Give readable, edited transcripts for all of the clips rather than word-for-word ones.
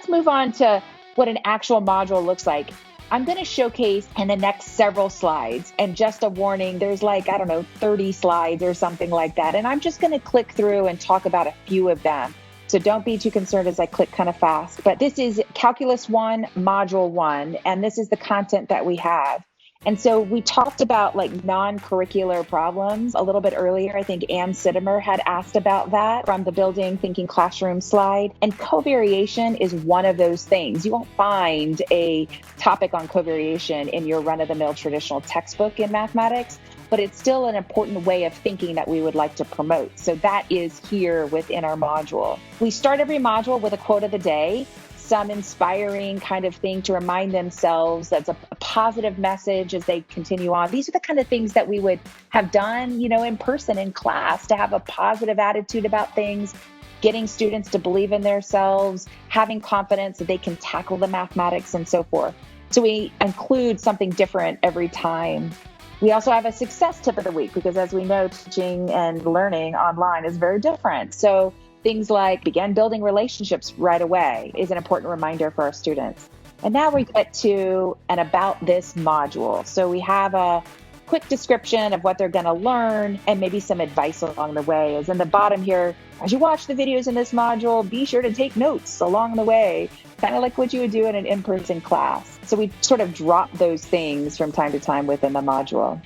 let's move on to what an actual module looks like. I'm going to showcase in the next several slides, and just a warning, there's 30 slides or something like that. And I'm just going to click through and talk about a few of them. So don't be too concerned as I click kind of fast. But this is Calculus 1, Module 1, and this is the content that we have. And so we talked about non-curricular problems a little bit earlier. I think Ann Sittimer had asked about that from the Building Thinking Classroom slide. And covariation is one of those things. You won't find a topic on covariation in your run-of-the-mill traditional textbook in mathematics, but it's still an important way of thinking that we would like to promote. So that is here within our module. We start every module with a quote of the day, some inspiring kind of thing to remind themselves that's a positive message as they continue on. These are the kind of things that we would have done, in person in class, to have a positive attitude about things, getting students to believe in themselves, having confidence that they can tackle the mathematics and so forth. So we include something different every time. We also have a success tip of the week because, as we know, teaching and learning online is very different. So things like begin building relationships right away is an important reminder for our students. And now we get to an about this module. So we have a quick description of what they're going to learn and maybe some advice along the way. As in the bottom here, as you watch the videos in this module, be sure to take notes along the way, kind of like what you would do in an in-person class. So we sort of drop those things from time to time within the module.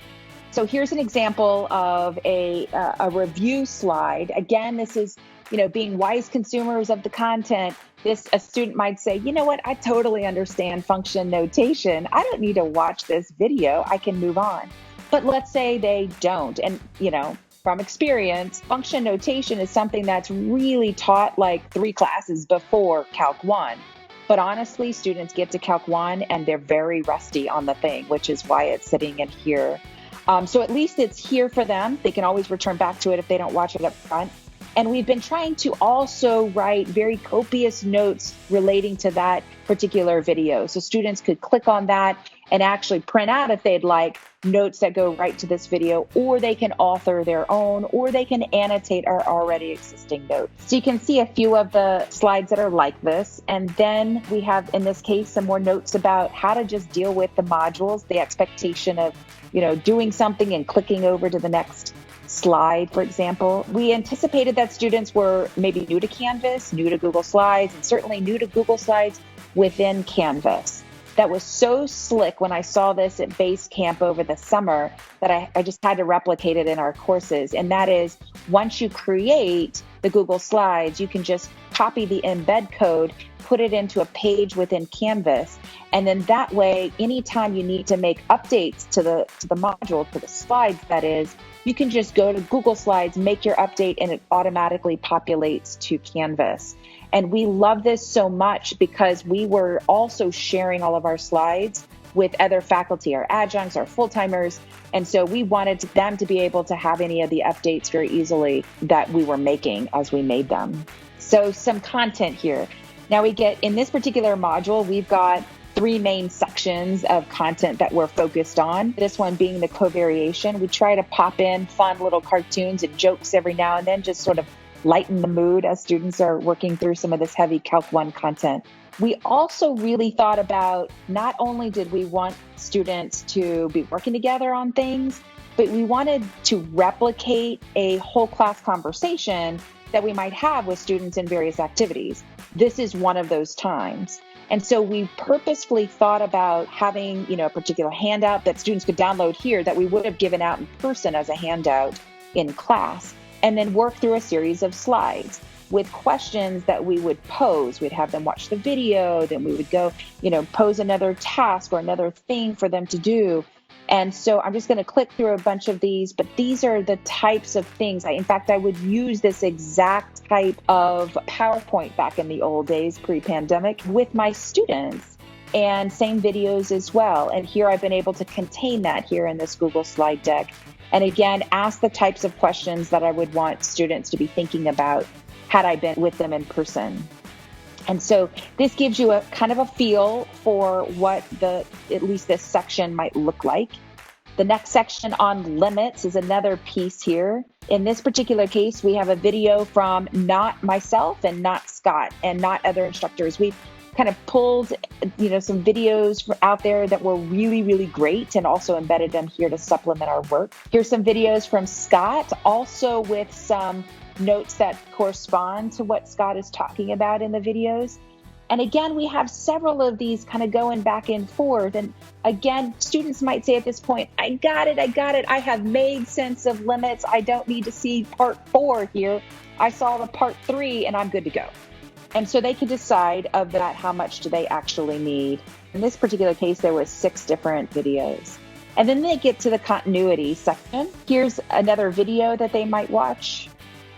So here's an example of a review slide. Again, this is being wise consumers of the content. A student might say, you know what, I totally understand function notation. I don't need to watch this video. I can move on. But let's say they don't. And, from experience, function notation is something that's really taught 3 classes before Calc 1. But honestly, students get to Calc 1 and they're very rusty on the thing, which is why it's sitting in here. So at least it's here for them. They can always return back to it if they don't watch it up front. And we've been trying to also write very copious notes relating to that particular video. So students could click on that and actually print out, if they'd like, notes that go right to this video, or they can author their own, or they can annotate our already existing notes. So you can see a few of the slides that are like this. And then we have, in this case, some more notes about how to just deal with the modules, the expectation of, doing something and clicking over to the next slide, for example. We anticipated that students were maybe new to Canvas, new to Google Slides, and certainly new to Google Slides within Canvas. That was so slick when I saw this at Base Camp over the summer that I just had to replicate it in our courses. And that is, once you create the Google Slides, you can just copy the embed code, put it into a page within Canvas. And then that way, anytime you need to make updates to the module, to the slides, that is, you can just go to Google Slides, make your update, and it automatically populates to Canvas. And we love this so much because we were also sharing all of our slides with other faculty, our adjuncts, our full-timers. And so we wanted them to be able to have any of the updates very easily that we were making as we made them. So some content here. Now we get, in this particular module, we've got 3 main sections of content that we're focused on. This one being the covariation. We try to pop in fun little cartoons and jokes every now and then, just sort of lighten the mood as students are working through some of this heavy Calc 1 content. We also really thought about, not only did we want students to be working together on things, but we wanted to replicate a whole class conversation that we might have with students in various activities. This is one of those times. And so we purposefully thought about having, a particular handout that students could download here that we would have given out in person as a handout in class, and then work through a series of slides with questions that we would pose. We'd have them watch the video, then we would go, pose another task or another thing for them to do. And so I'm just going to click through a bunch of these, but these are the types of things. In fact, I would use this exact type of PowerPoint back in the old days, pre-pandemic, with my students, and same videos as well. And here I've been able to contain that here in this Google slide deck. And again, ask the types of questions that I would want students to be thinking about had I been with them in person. And so this gives you a kind of a feel for what at least this section might look like. The next section on limits is another piece here. In this particular case, we have a video from not myself and not Scott and not other instructors. We've kind of pulled, some videos out there that were really, really great and also embedded them here to supplement our work. Here's some videos from Scott, also with some notes that correspond to what Scott is talking about in the videos. And again, we have several of these kind of going back and forth. And again, students might say at this point, I got it. I have made sense of limits. I don't need to see part 4 here. I saw the part 3 and I'm good to go. And so they can decide of that, how much do they actually need. In this particular case, there was 6 different videos. And then they get to the continuity section. Here's another video that they might watch.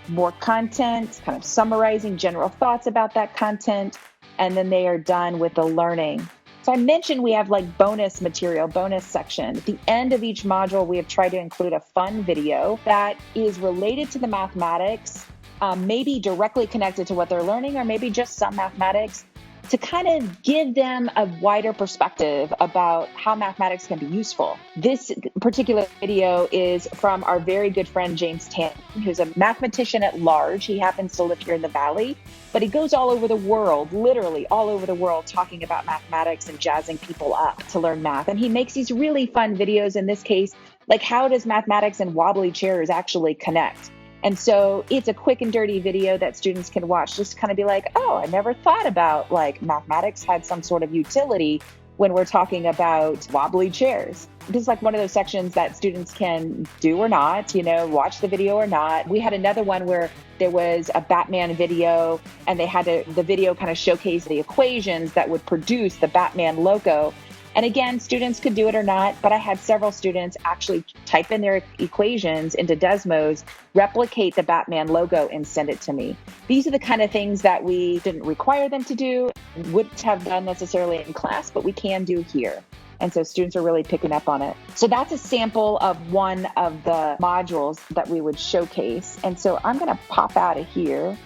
More content, kind of summarizing general thoughts about that content. And then they are done with the learning. So I mentioned we have like bonus material, bonus section. At the end of each module, we have tried to include a fun video that is related to the mathematics, maybe directly connected to what they're learning, or maybe just some mathematics, to kind of give them a wider perspective about how mathematics can be useful. This particular video is from our very good friend, James Tan, who's a mathematician at large. He happens to live here in the Valley, but he goes all over the world, literally all over the world, talking about mathematics and jazzing people up to learn math. And he makes these really fun videos, in this case, like how does mathematics and wobbly chairs actually connect? And so it's a quick and dirty video that students can watch, just kind of be like, oh, I never thought about like mathematics had some sort of utility when we're talking about wobbly chairs. This is like one of those sections that students can do or not, watch the video or not. We had another one where there was a Batman video and they had the video kind of showcase the equations that would produce the Batman logo. And again, students could do it or not, but I had several students actually type in their equations into Desmos, replicate the Batman logo, and send it to me. These are the kind of things that we didn't require them to do, wouldn't have done necessarily in class, but we can do here. And so students are really picking up on it. So that's a sample of one of the modules that we would showcase. And so I'm going to pop out of here,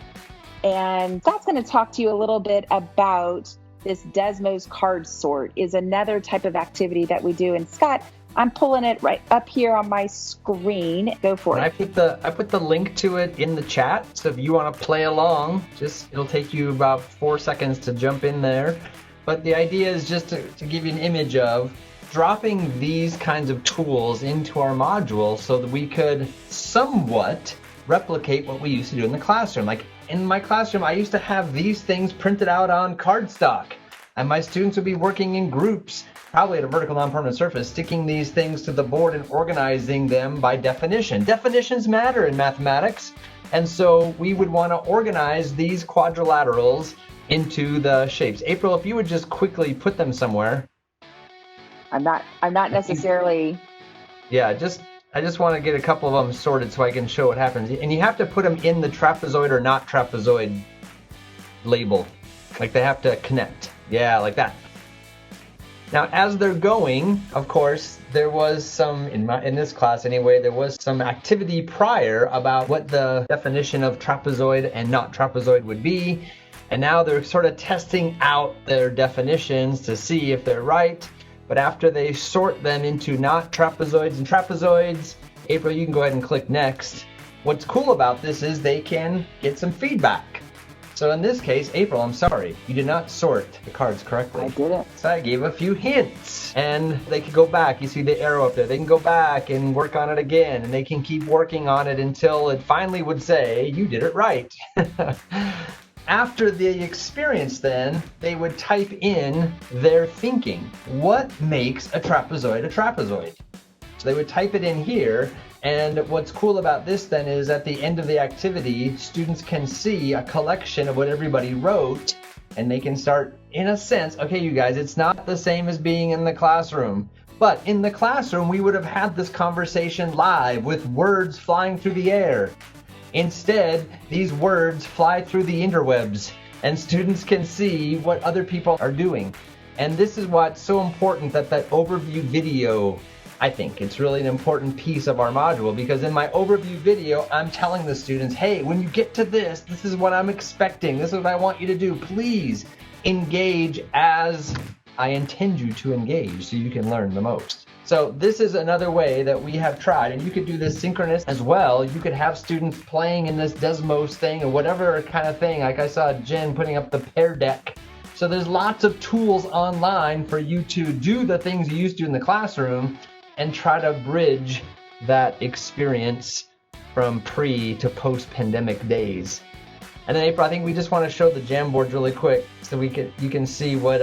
and that's going to talk to you a little bit about this Desmos card sort is another type of activity that we do. And Scott, I'm pulling it right up here on my screen. Go for it. I put the link to it in the chat. So if you want to play along, it'll take you about 4 seconds to jump in there. But the idea is just to give you an image of dropping these kinds of tools into our module so that we could somewhat replicate what we used to do in the classroom. Like in my classroom, I used to have these things printed out on cardstock, and my students would be working in groups, probably at a vertical non-permanent surface, sticking these things to the board and organizing them by definition. Definitions matter in mathematics, and so we would want to organize these quadrilaterals into the shapes. April, if you would just quickly put them somewhere. I'm not necessarily. Yeah, I just want to get a couple of them sorted so I can show what happens. And you have to put them in the trapezoid or not trapezoid label. Like they have to connect. Yeah, like that. Now, as they're going, of course, there was some, in this class anyway, there was some activity prior about what the definition of trapezoid and not trapezoid would be. And now they're sort of testing out their definitions to see if they're right. But after they sort them into not trapezoids and trapezoids, April, you can go ahead and click next. What's cool about this is they can get some feedback. So in this case, April, I'm sorry, you did not sort the cards correctly. I didn't. So I gave a few hints, and they can go back. You see the arrow up there. They can go back and work on it again, and they can keep working on it until it finally would say, you did it right. After the experience then, they would type in their thinking. What makes a trapezoid a trapezoid? So they would type it in here, and what's cool about this then is at the end of the activity, students can see a collection of what everybody wrote, and they can start, in a sense, okay, you guys, it's not the same as being in the classroom. But in the classroom, we would have had this conversation live with words flying through the air. Instead, these words fly through the interwebs, and students can see what other people are doing. And this is what's so important, that overview video, I think it's really an important piece of our module, because in my overview video, I'm telling the students, hey, when you get to this is what I'm expecting. This is what I want you to do. Please engage as I intend you to engage so you can learn the most. So this is another way that we have tried, and you could do this synchronous as well. You could have students playing in this Desmos thing or whatever kind of thing. Like I saw Jen putting up the pair deck. So there's lots of tools online for you to do the things you used to in the classroom and try to bridge that experience from pre to post-pandemic days. And then April, I think we just want to show the Jamboards really quick so you can see what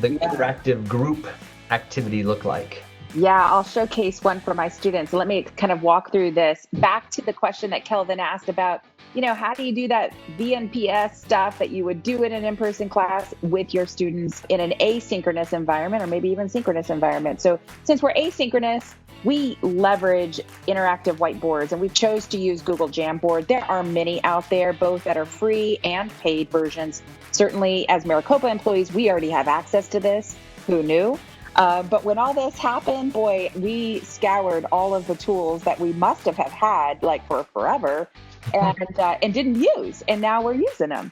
the interactive group activity look like. Yeah, I'll showcase one for my students. Let me kind of walk through this. Back to the question that Kelvin asked about, how do you do that VNPS stuff that you would do in an in-person class with your students in an asynchronous environment or maybe even synchronous environment. So since we're asynchronous, we leverage interactive whiteboards, and we chose to use Google Jamboard. There are many out there, both that are free and paid versions. Certainly, as Maricopa employees, we already have access to this. Who knew? But when all this happened, boy, we scoured all of the tools that we must have had like for forever and didn't use. And now we're using them.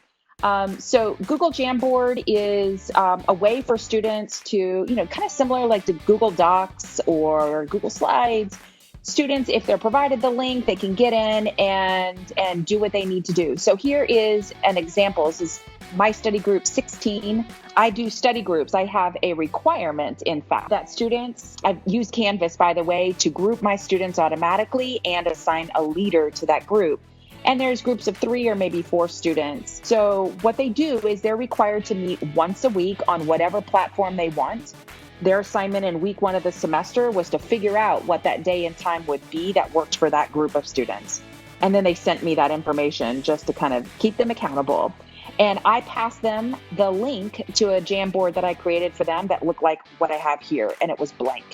So Google Jamboard is a way for students to, kind of similar like to Google Docs or Google Slides. Students, if they're provided the link, they can get in and do what they need to do. So here is an example. This is my study group 16. I do study groups. I have a requirement, in fact, that students, I've used Canvas, by the way, to group my students automatically and assign a leader to that group. And there's groups of 3 or maybe 4 students. So what they do is they're required to meet once a week on whatever platform they want. Their assignment in week 1 of the semester was to figure out what that day and time would be that worked for that group of students. And then they sent me that information just to kind of keep them accountable. And I passed them the link to a Jamboard that I created for them that looked like what I have here, and it was blank.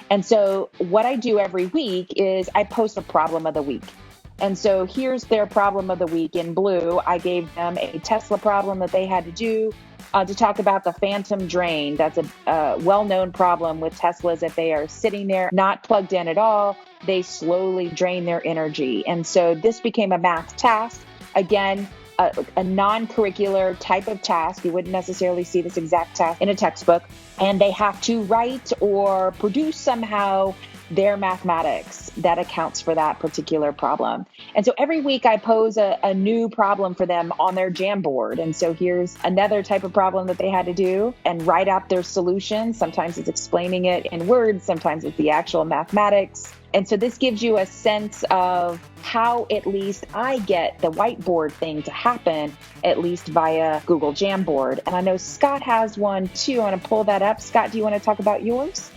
And so what I do every week is I post a problem of the week. And so here's their problem of the week in blue. I gave them a Tesla problem that they had to do to talk about the phantom drain. That's a well-known problem with Teslas. If they are sitting there not plugged in at all, they slowly drain their energy. And so this became a math task. Again, a non-curricular type of task. You wouldn't necessarily see this exact task in a textbook. And they have to write or produce somehow their mathematics that accounts for that particular problem. And so every week I pose a new problem for them on their Jamboard. And so here's another type of problem that they had to do and write out their solution. Sometimes it's explaining it in words, sometimes it's the actual mathematics. And so this gives you a sense of how at least I get the whiteboard thing to happen, at least via Google Jamboard. And I know Scott has one too. I want to pull that up. Scott, do you want to talk about yours?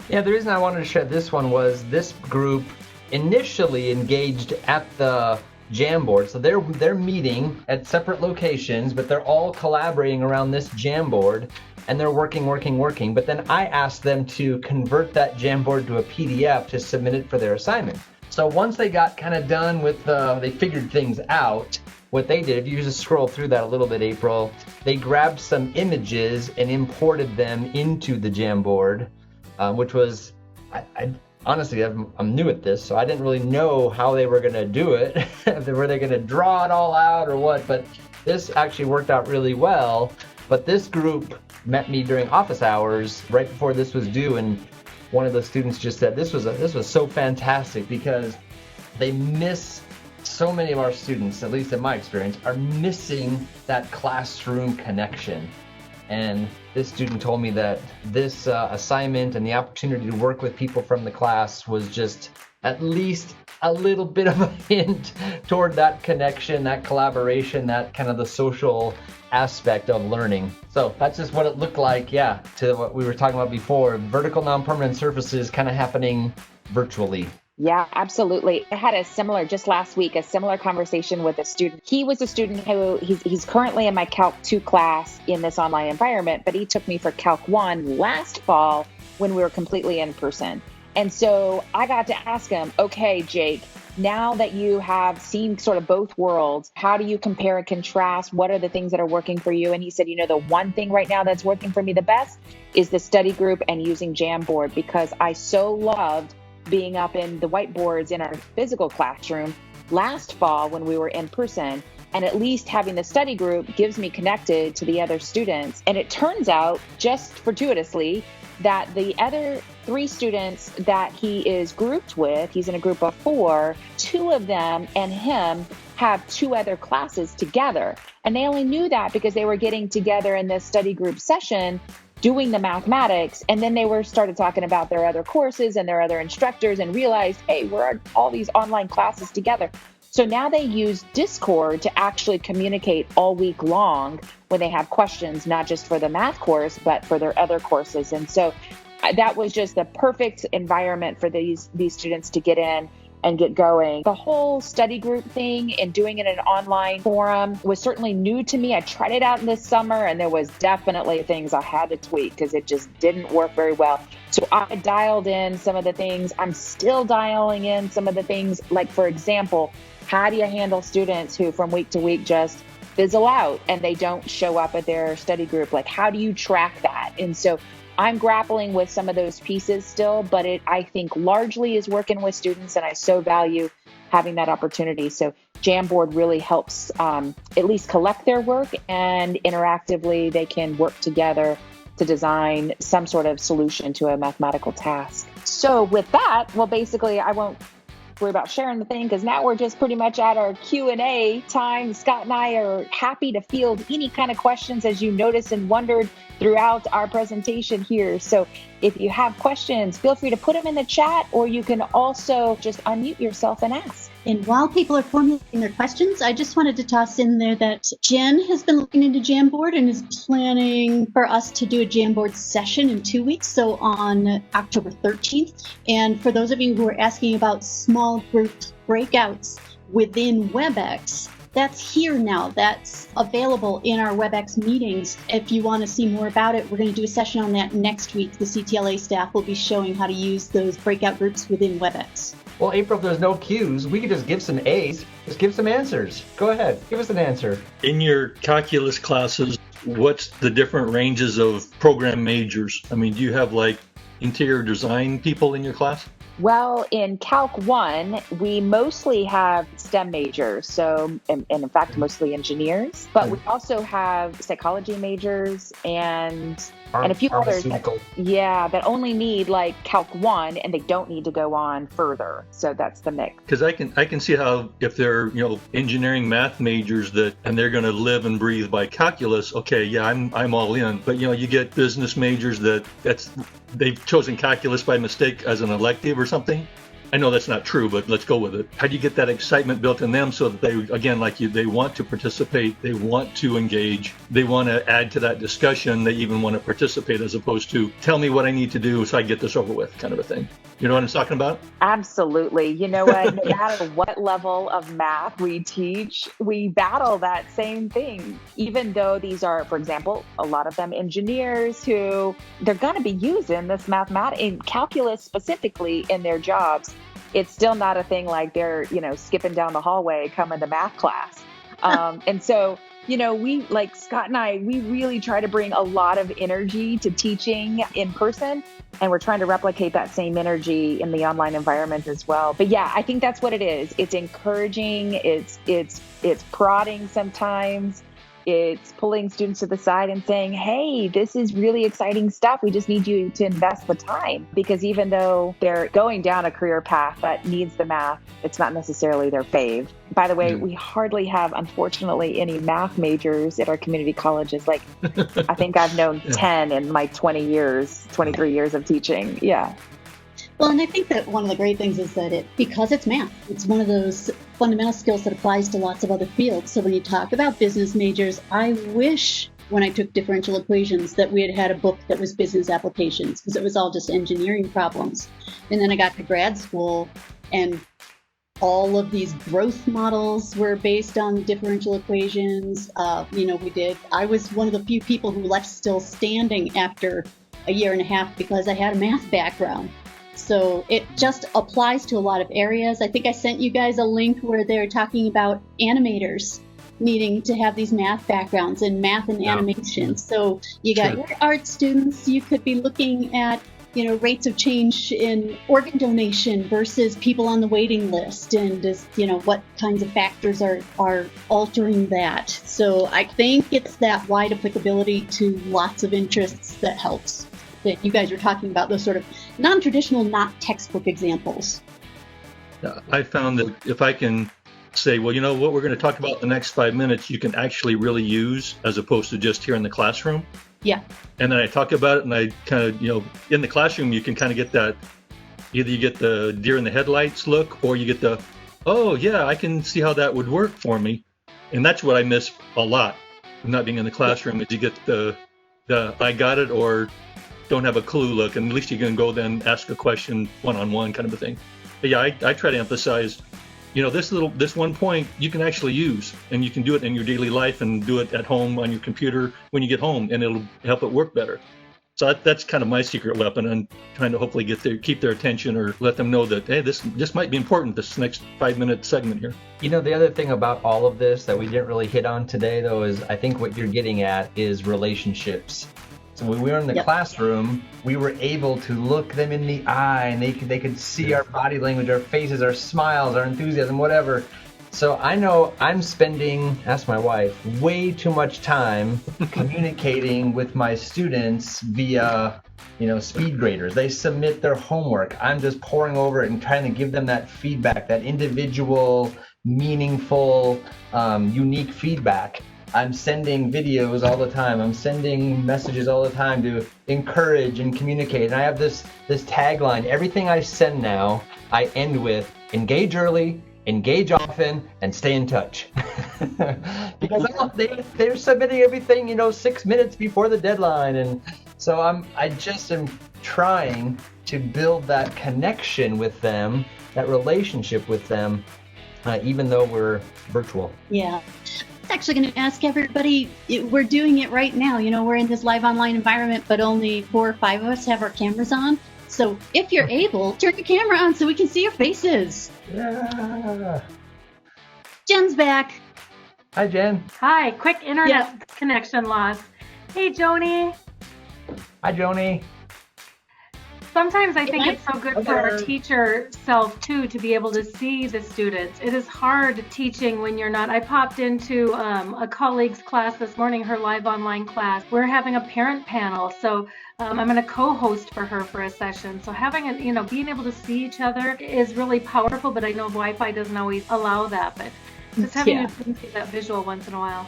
Yeah, the reason I wanted to share this one was this group initially engaged at the Jamboard. So they're meeting at separate locations, but they're all collaborating around this Jamboard, and they're working. But then I asked them to convert that Jamboard to a PDF to submit it for their assignment. So once they got kind of done with they figured things out, what they did, if you just scroll through that a little bit, April, they grabbed some images and imported them into the Jamboard. Which was, I honestly, I'm new at this, so I didn't really know how they were going to do it. Were they going to draw it all out or what? But this actually worked out really well. But this group met me during office hours right before this was due, and one of the students just said this was so fantastic because they miss. So many of our students, at least in my experience, are missing that classroom connection. And this student told me that this assignment and the opportunity to work with people from the class was just at least a little bit of a hint toward that connection, that collaboration, that kind of the social aspect of learning. So that's just what it looked like, to what we were talking about before, vertical non-permanent surfaces kind of happening virtually. Yeah, absolutely. I had just last week, a similar conversation with a student. He was a student who he's currently in my Calc 2 class in this online environment, but he took me for Calc 1 last fall when we were completely in person. And so I got to ask him, okay, Jake, now that you have seen sort of both worlds, how do you compare and contrast? What are the things that are working for you? And he said, the one thing right now that's working for me the best is the study group and using Jamboard, because I so loved being up in the whiteboards in our physical classroom last fall when we were in person. And at least having the study group gives me connected to the other students. And it turns out, just fortuitously, that the other 3 students that he is grouped with, he's in a group of 4, 2 of them and him have 2 other classes together. And they only knew that because they were getting together in this study group session doing the mathematics. And then they started talking about their other courses and their other instructors and realized, hey, we're all these online classes together. So now they use Discord to actually communicate all week long when they have questions, not just for the math course, but for their other courses. And so that was just the perfect environment for these students to get in and get going. The whole study group thing and doing it in an online forum was certainly new to me. I tried it out in this summer, and there was definitely things I had to tweak because it just didn't work very well. So I dialed in some of the things. I'm still dialing in some of the things, like, for example, how do you handle students who from week to week just fizzle out and they don't show up at their study group? Like, how do you track that? And so I'm grappling with some of those pieces still, but I think largely is working with students, and I so value having that opportunity. So Jamboard really helps at least collect their work, and interactively they can work together to design some sort of solution to a mathematical task. So with that, well, basically I won't worry about sharing the thing because now we're just pretty much at our Q&A time. Scott and I are happy to field any kind of questions as you noticed and wondered throughout our presentation here. So if you have questions, feel free to put them in the chat, or you can also just unmute yourself and ask. And while people are formulating their questions, I just wanted to toss in there that Jen has been looking into Jamboard and is planning for us to do a Jamboard session in 2 weeks, so on October 13th. And for those of you who are asking about small group breakouts within WebEx, that's here now. That's available in our WebEx meetings. If you want to see more about it, we're going to do a session on that next week. The CTLA staff will be showing how to use those breakout groups within WebEx. Well, April, if there's no Q's, we could just give some A's. Just give some answers. Go ahead. Give us an answer. In your calculus classes, what's the different ranges of program majors? I mean, do you have like interior design people in your class? Well, in Calc 1, we mostly have STEM majors, so, and in fact, mostly engineers, but we also have psychology majors and a few others that only need like Calc 1 and they don't need to go on further. So that's the mix. Because I can see how if they're engineering math majors and they're going to live and breathe by calculus, okay, yeah, I'm all in. But you get business majors they've chosen calculus by mistake as an elective or something. I know that's not true, but let's go with it. How do you get that excitement built in them so that they, again, they want to participate, they want to engage, they want to add to that discussion, they even want to participate as opposed to tell me what I need to do so I get this over with kind of a thing. You know what I'm talking about? Absolutely. You know what? No matter what level of math we teach, we battle that same thing. Even though these are, for example, a lot of them engineers who they're going to be using this mathematics in calculus specifically in their jobs. It's still not a thing like they're, skipping down the hallway coming to math class. And so, we, like Scott and I, we really try to bring a lot of energy to teaching in person, and we're trying to replicate that same energy in the online environment as well. But yeah, I think that's what it is. It's encouraging. It's prodding sometimes. It's pulling students to the side and saying, hey, this is really exciting stuff. We just need you to invest the time, because even though they're going down a career path that needs the math, it's not necessarily their fave. By the way, we hardly have, unfortunately, any math majors at our community colleges. Like, I think I've known 10 in my 23 years of teaching. Yeah. Well, and I think that one of the great things is that because it's math, it's one of those fundamental skills that applies to lots of other fields. So when you talk about business majors, I wish when I took differential equations that we had had a book that was business applications, because it was all just engineering problems. And then I got to grad school, and all of these growth models were based on differential equations. I was one of the few people who left still standing after a year and a half because I had a math background. So it just applies to a lot of areas. I think I sent you guys a link where they're talking about animators needing to have these math backgrounds in math and animation. So you got your art students, you could be looking at, rates of change in organ donation versus people on the waiting list, and just, what kinds of factors are altering that. So I think it's that wide applicability to lots of interests that helps. That you guys are talking about, those sort of non-traditional, not textbook examples. I found that if I can say, well, what we're going to talk about in the next 5 minutes, you can actually really use as opposed to just here in the classroom. Yeah. And then I talk about it, and I kind of, in the classroom, you can kind of get that, either you get the deer in the headlights look, or you get the, oh yeah, I can see how that would work for me. And that's what I miss a lot, not being in the classroom, is you get the I got it or don't have a clue look, and at least you can go then ask a question one-on-one kind of a thing. But yeah, I try to emphasize, this one point you can actually use, and you can do it in your daily life and do it at home on your computer when you get home, and it'll help it work better. So that's kind of my secret weapon, and trying to hopefully keep their attention, or let them know that, hey, this might be important, this next 5-minute segment here. The other thing about all of this that we didn't really hit on today, though, is I think what you're getting at is relationships. So when we were in the classroom, we were able to look them in the eye, and they could see our body language, our faces, our smiles, our enthusiasm, whatever. So I know I'm spending, ask my wife, way too much time communicating with my students via, speed graders. They submit their homework. I'm just poring over it and trying to give them that feedback, that individual, meaningful, unique feedback. I'm sending videos all the time. I'm sending messages all the time to encourage and communicate. And I have this tagline. Everything I send now, I end with engage early, engage often, and stay in touch. Because they're submitting everything, 6 minutes before the deadline. And so I just am trying to build that connection with them, that relationship with them, even though we're virtual. Yeah. I was actually going to ask everybody, we're doing it right now. We're in this live online environment, but only 4 or 5 of us have our cameras on. So if you're able, turn your camera on so we can see your faces. Yeah. Jen's back. Hi, Jen. Hi, quick internet connection loss. Hey, Joni. Hi, Joni. Sometimes I think it's so good for our teacher self, too, to be able to see the students. It is hard teaching when you're not. I popped into a colleague's class this morning, her live online class. We're having a parent panel, so I'm going to co-host for her for a session. So having being able to see each other is really powerful, but I know Wi-Fi doesn't always allow that. But just having to see that visual once in a while.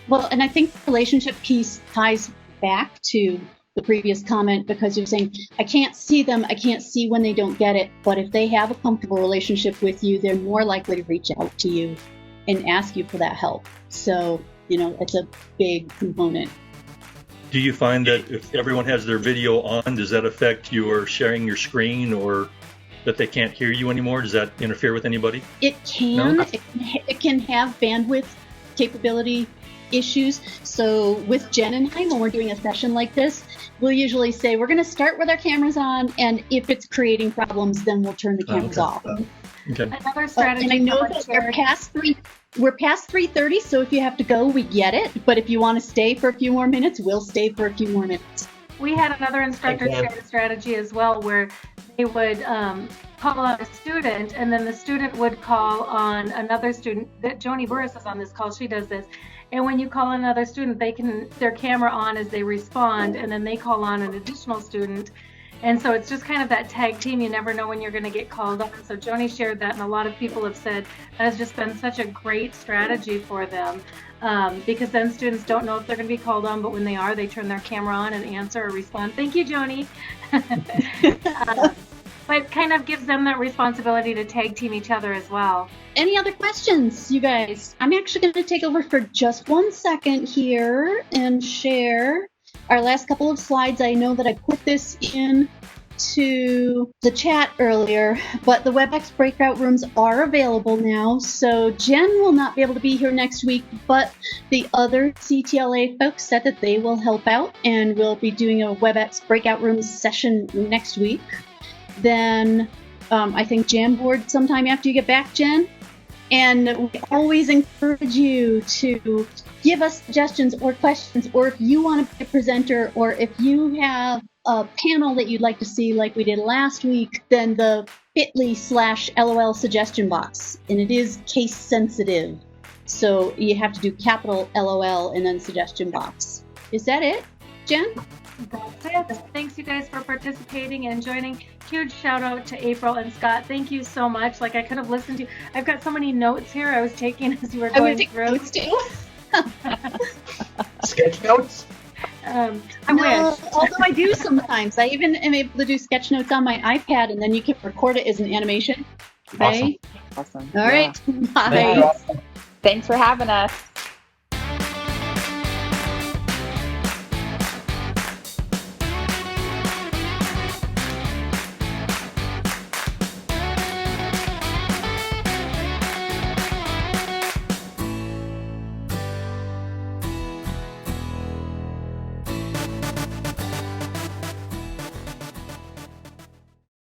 Well, and I think the relationship piece ties back to the previous comment, because you're saying, I can't see them, I can't see when they don't get it, but if they have a comfortable relationship with you, they're more likely to reach out to you and ask you for that help. So, it's a big component. Do you find that if everyone has their video on, does that affect your sharing your screen, or that they can't hear you anymore? Does that interfere with anybody? It can. No? It can have bandwidth capability issues. So with Jen and I, when we're doing a session like this, we'll usually say we're going to start with our cameras on, and if it's creating problems, then we'll turn the cameras off. Okay. Another strategy. And I know that we're past 3:30, so if you have to go, we get it. But if you want to stay for a few more minutes, we'll stay for a few more minutes. We had another instructor share a strategy as well, where they would call on a student, and then the student would call on another student. That Joni Burris is on this call. She does this. And when you call another student, they can their camera on as they respond, and then they call on an additional student. And so it's just kind of that tag team. You never know when you're going to get called on. So Joni shared that, and a lot of people have said that has just been such a great strategy for them, because then students don't know if they're going to be called on, but when they are, they turn their camera on and answer or respond. Thank you, Joni. But kind of gives them that responsibility to tag team each other as well. Any other questions, you guys? I'm actually going to take over for just 1 second here and share our last couple of slides. I know that I put this in to the chat earlier, but the WebEx breakout rooms are available now. So Jen will not be able to be here next week, but the other CTLA folks said that they will help out, and we'll be doing a WebEx breakout rooms session next week. Then I think Jamboard sometime after you get back, Jen. And we always encourage you to give us suggestions or questions, or if you want to be a presenter, or if you have a panel that you'd like to see like we did last week, then the bit.ly/LOL suggestion box. And it is case sensitive. So you have to do capital LOL and then suggestion box. Is that it, Jen? That's it. Thanks, you guys, for participating and joining. Huge shout out to April and Scott. Thank you so much. Like, I could have listened to. I've got so many notes here I was taking as you were going through. Notes too. Sketch notes? I No, wish. although I do sometimes. I even am able to do sketch notes on my iPad, and then you can record it as an animation. Okay. Awesome. All right. Thank you Bye. all. Thanks for having us.